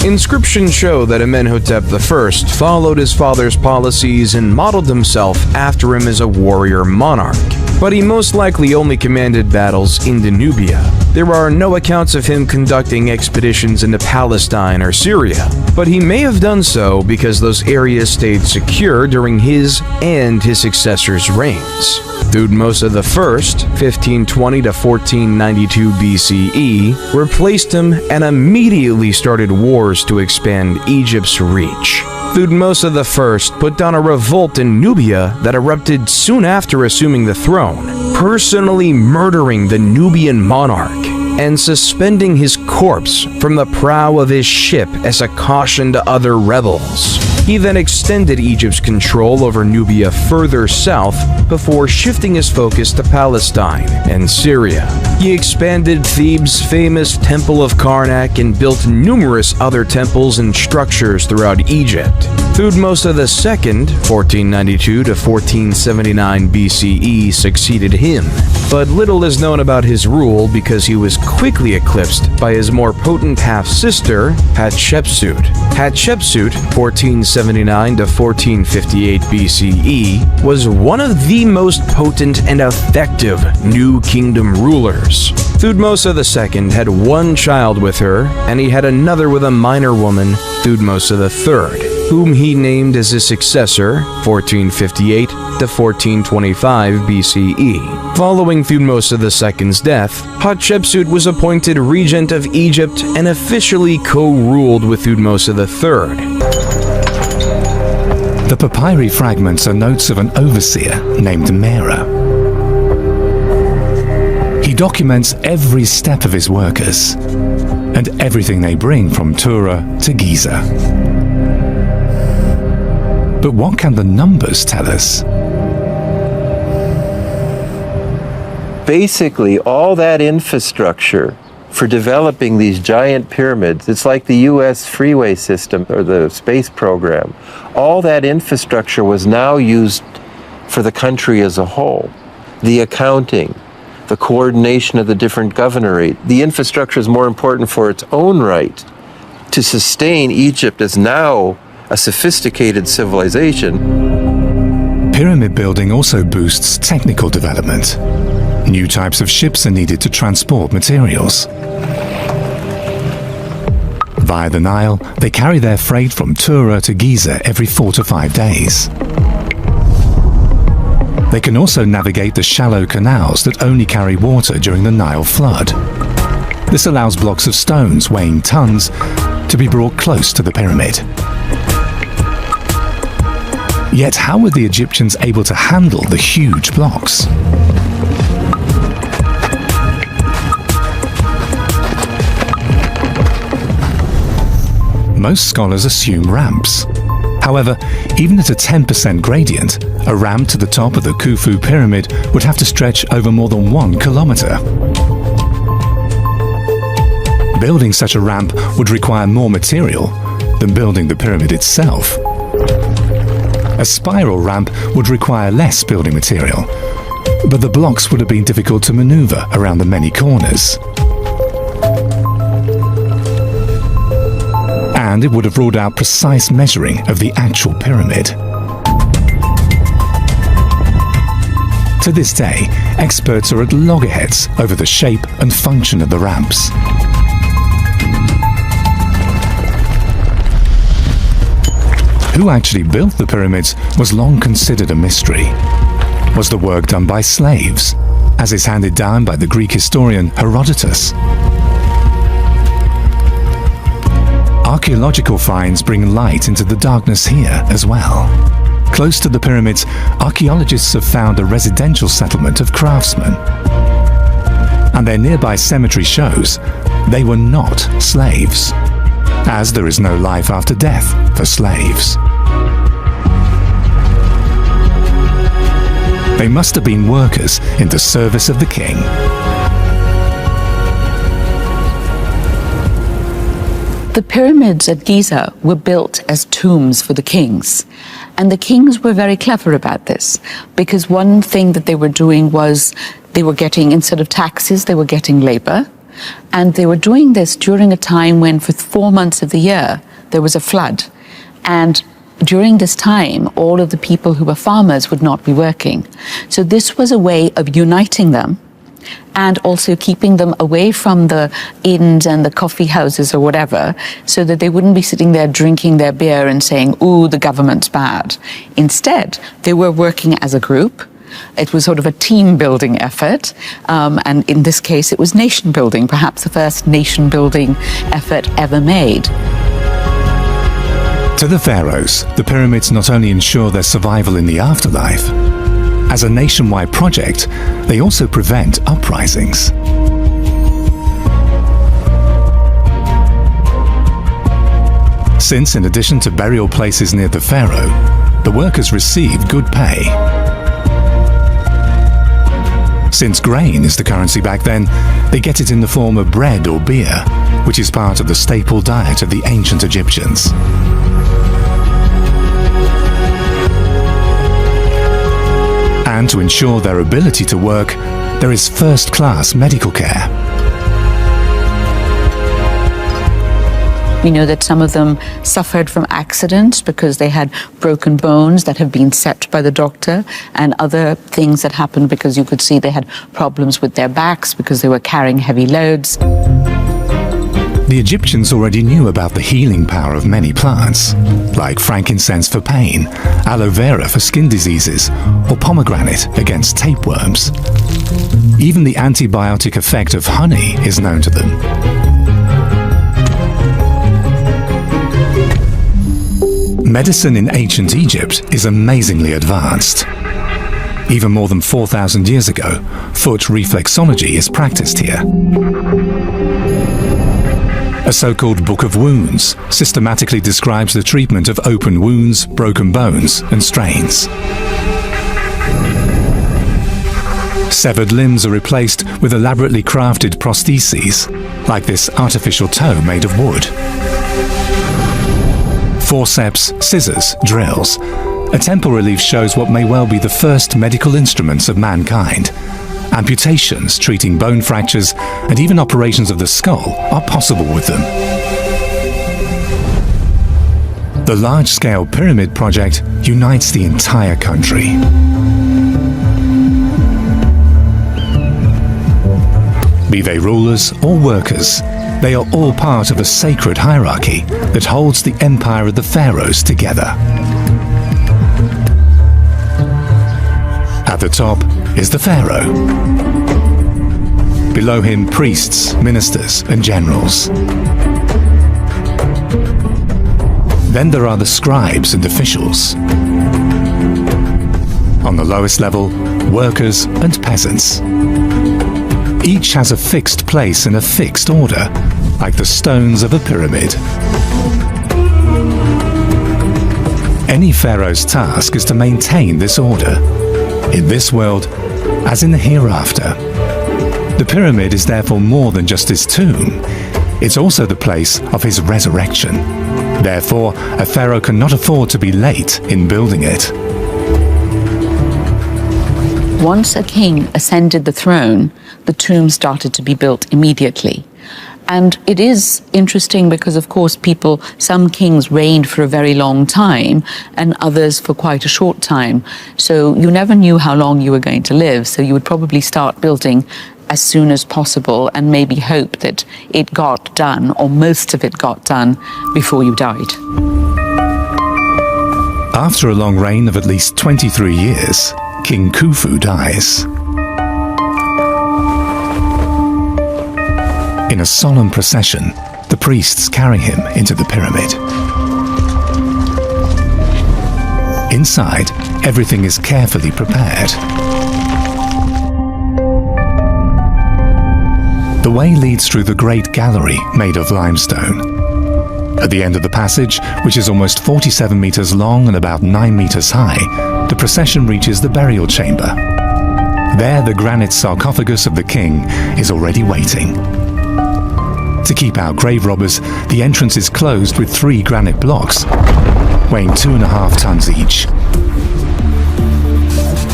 Inscriptions show that Amenhotep I followed his father's policies and modeled himself after him as a warrior monarch, but he most likely only commanded battles in Nubia. There are no accounts of him conducting expeditions into Palestine or Syria, but he may have done so because those areas stayed secure during his and his successors' reigns. Thutmose I, 1520 to 1492 BCE, replaced him and immediately started wars to expand Egypt's reach. Thutmose I put down a revolt in Nubia that erupted soon after assuming the throne, personally murdering the Nubian monarch and suspending his corpse from the prow of his ship as a caution to other rebels. He then extended Egypt's control over Nubia further south before shifting his focus to Palestine and Syria. He expanded Thebes' famous Temple of Karnak and built numerous other temples and structures throughout Egypt. Thutmose II, 1492 to 1479 BCE, succeeded him, but little is known about his rule because he was quickly eclipsed by his more potent half-sister, Hatshepsut. Hatshepsut, 1479 to 1458 BCE, was one of the most potent and effective New Kingdom rulers. Thutmose II had one child with her, and he had another with a minor woman, Thutmose III, whom he named as his successor, 1458 to 1425 BCE. Following Thutmose II's death, Hatshepsut was appointed regent of Egypt and officially co-ruled with Thutmose III. The papyri fragments are notes of an overseer named Mera. He documents every step of his workers and everything they bring from Tura to Giza. But what can the numbers tell us? Basically, all that infrastructure for developing these giant pyramids, it's like the US freeway system or the space program. All that infrastructure was now used for the country as a whole. The accounting, the coordination of the different governorate. The infrastructure is more important for its own right to sustain Egypt as now a sophisticated civilization. Pyramid building also boosts technical development. New types of ships are needed to transport materials. Via the Nile, they carry their freight from Tura to Giza every 4 to 5 days. They can also navigate the shallow canals that only carry water during the Nile flood. This allows blocks of stones weighing tons to be brought close to the pyramid. Yet how were the Egyptians able to handle the huge blocks? Most scholars assume ramps. However, even at a 10% gradient, a ramp to the top of the Khufu pyramid would have to stretch over more than 1 kilometer. Building such a ramp would require more material than building the pyramid itself. A spiral ramp would require less building material, but the blocks would have been difficult to maneuver around the many corners. And it would have ruled out precise measuring of the actual pyramid. To this day, experts are at loggerheads over the shape and function of the ramps. Who actually built the pyramids was long considered a mystery. Was the work done by slaves, as is handed down by the Greek historian Herodotus? Archaeological finds bring light into the darkness here as well. Close to the pyramids, archaeologists have found a residential settlement of craftsmen. And their nearby cemetery shows they were not slaves, as there is no life after death for slaves. They must have been workers in the service of the king. The pyramids at Giza were built as tombs for the kings. And the kings were very clever about this, because one thing that they were doing was they were getting, instead of taxes, they were getting labor. And they were doing this during a time when for 4 months of the year there was a flood. And during this time, all of the people who were farmers would not be working. So this was a way of uniting them and also keeping them away from the inns and the coffee houses or whatever, so that they wouldn't be sitting there drinking their beer and saying, ooh, the government's bad. Instead, they were working as a group. It was sort of a team-building effort, and in this case, it was nation-building, perhaps the first nation-building effort ever made. To the pharaohs, the pyramids not only ensure their survival in the afterlife, as a nationwide project, they also prevent uprisings. Since, in addition to burial places near the pharaoh, the workers receive good pay. Since grain is the currency back then, they get it in the form of bread or beer, which is part of the staple diet of the ancient Egyptians. And to ensure their ability to work, there is first-class medical care. We know that some of them suffered from accidents because they had broken bones that have been set by the doctor, and other things that happened because you could see they had problems with their backs because they were carrying heavy loads. The Egyptians already knew about the healing power of many plants, like frankincense for pain, aloe vera for skin diseases, or pomegranate against tapeworms. Even the antibiotic effect of honey is known to them. Medicine in ancient Egypt is amazingly advanced. Even more than 4,000 years ago, foot reflexology is practiced here. A so-called Book of Wounds systematically describes the treatment of open wounds, broken bones, and strains. Severed limbs are replaced with elaborately crafted prostheses, like this artificial toe made of wood. Forceps, scissors, drills. A temple relief shows what may well be the first medical instruments of mankind. Amputations, treating bone fractures, and even operations of the skull are possible with them. The large-scale pyramid project unites the entire country. Be they rulers or workers, they are all part of a sacred hierarchy that holds the empire of the pharaohs together. At the top is the pharaoh. Below him, priests, ministers, and generals. Then there are the scribes and officials. On the lowest level, workers and peasants. Each has a fixed place in a fixed order, like the stones of a pyramid. Any pharaoh's task is to maintain this order, in this world as in the hereafter. The pyramid is therefore more than just his tomb. It's also the place of his resurrection. Therefore, a pharaoh cannot afford to be late in building it. Once a king ascended the throne, the tomb started to be built immediately. And it is interesting because, of course, some kings reigned for a very long time and others for quite a short time. So you never knew how long you were going to live. So you would probably start building as soon as possible and maybe hope that it got done, or most of it got done, before you died. After a long reign of at least 23 years, King Khufu dies. In a solemn procession, the priests carry him into the pyramid. Inside, everything is carefully prepared. The way leads through the great gallery made of limestone. At the end of the passage, which is almost 47 meters long and about 9 meters high, the procession reaches the burial chamber. There, the granite sarcophagus of the king is already waiting. To keep out grave robbers, the entrance is closed with 3 granite blocks, weighing 2.5 tons each.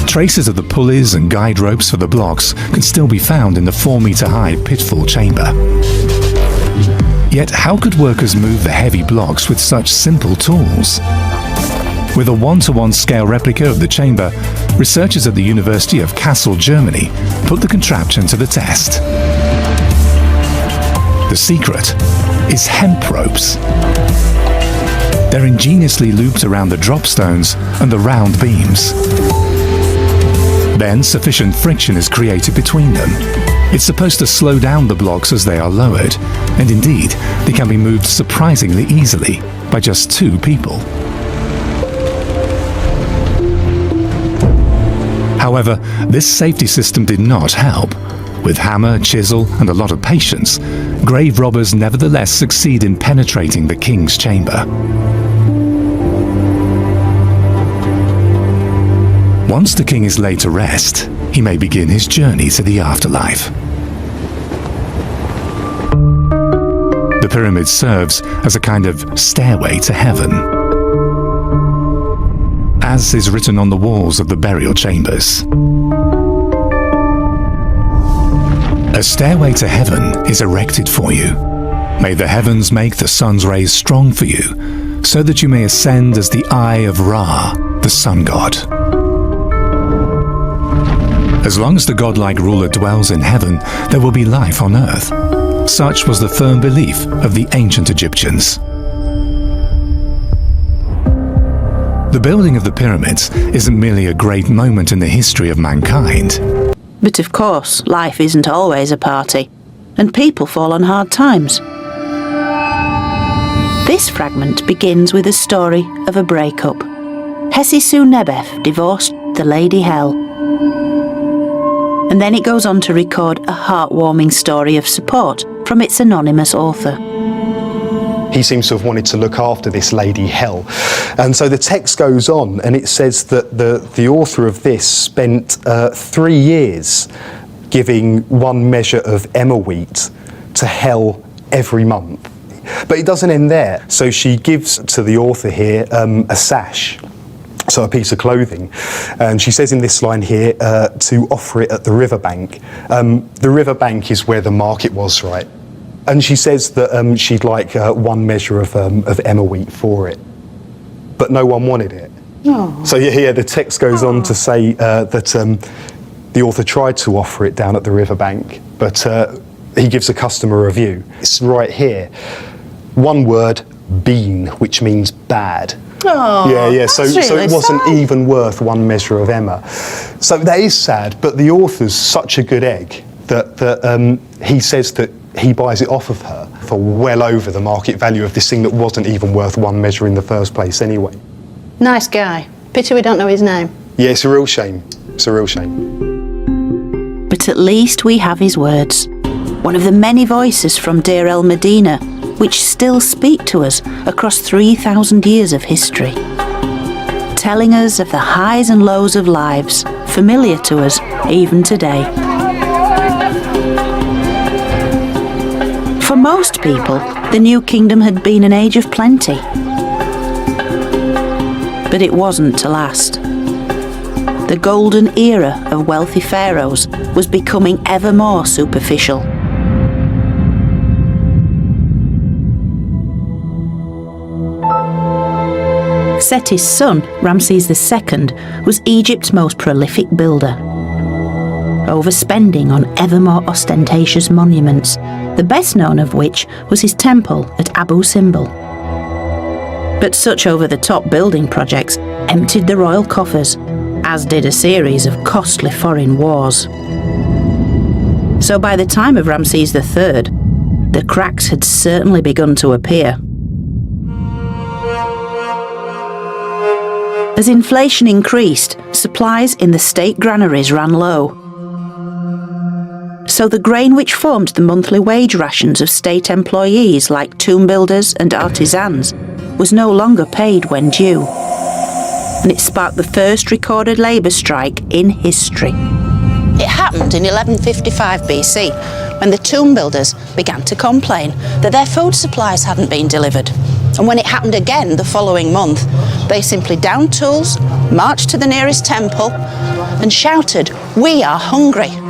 Traces of the pulleys and guide ropes for the blocks can still be found in the 4-metre-high pitfall chamber. Yet how could workers move the heavy blocks with such simple tools? With a 1-to-1 scale replica of the chamber, researchers at the University of Kassel, Germany, put the contraption to the test. The secret is hemp ropes. They're ingeniously looped around the drop stones and the round beams. Then sufficient friction is created between them. It's supposed to slow down the blocks as they are lowered, and indeed, they can be moved surprisingly easily by just 2 people. However, this safety system did not help. With hammer, chisel, and a lot of patience, grave robbers nevertheless succeed in penetrating the king's chamber. Once the king is laid to rest, he may begin his journey to the afterlife. The pyramid serves as a kind of stairway to heaven, as is written on the walls of the burial chambers. A stairway to heaven is erected for you. May the heavens make the sun's rays strong for you, so that you may ascend as the eye of Ra, the sun god. As long as the godlike ruler dwells in heaven, there will be life on earth. Such was the firm belief of the ancient Egyptians. The building of the pyramids isn't merely a great moment in the history of mankind. But of course, life isn't always a party, and people fall on hard times. This fragment begins with a story of a breakup. Hesisu Nebef divorced the Lady Hell. And then it goes on to record a heartwarming story of support from its anonymous author. He seems to have wanted to look after this Lady Hell. And so the text goes on, and it says that the author of this spent 3 years giving 1 measure of emmer wheat to Hell every month. But it doesn't end there. So she gives to the author here a sash, so a piece of clothing. And she says in this line here to offer it at the riverbank. The riverbank is where the market was, right? And she says that she'd like 1 measure of emmer wheat for it. But no one wanted it. Oh. So yeah, the text goes on to say that the author tried to offer it down at the riverbank, but he gives a customer review. It's right here. 1 word, bean, which means bad. Oh, Yeah. So it wasn't even worth 1 measure of emmer. So that is sad, but the author's such a good egg that he says that he buys it off of her for well over the market value of this thing that wasn't even worth 1 measure in the first place anyway. Nice guy. Pity we don't know his name. Yeah, it's a real shame. It's a real shame. But at least we have his words. One of the many voices from Deir el Medina, which still speak to us across 3,000 years of history, telling us of the highs and lows of lives, familiar to us even today. For most people, the New Kingdom had been an age of plenty. But it wasn't to last. The golden era of wealthy pharaohs was becoming ever more superficial. Seti's son, Ramses II, was Egypt's most prolific builder. Overspending on ever more ostentatious monuments, the best known of which was his temple at Abu Simbel. But such over-the-top building projects emptied the royal coffers, as did a series of costly foreign wars. So by the time of Ramses III, the cracks had certainly begun to appear. As inflation increased, supplies in the state granaries ran low. So the grain which formed the monthly wage rations of state employees like tomb builders and artisans was no longer paid when due. And it sparked the first recorded labour strike in history. It happened in 1155 BC, when the tomb builders began to complain that their food supplies hadn't been delivered. And when it happened again the following month, they simply downed tools, marched to the nearest temple, and shouted, "We are hungry."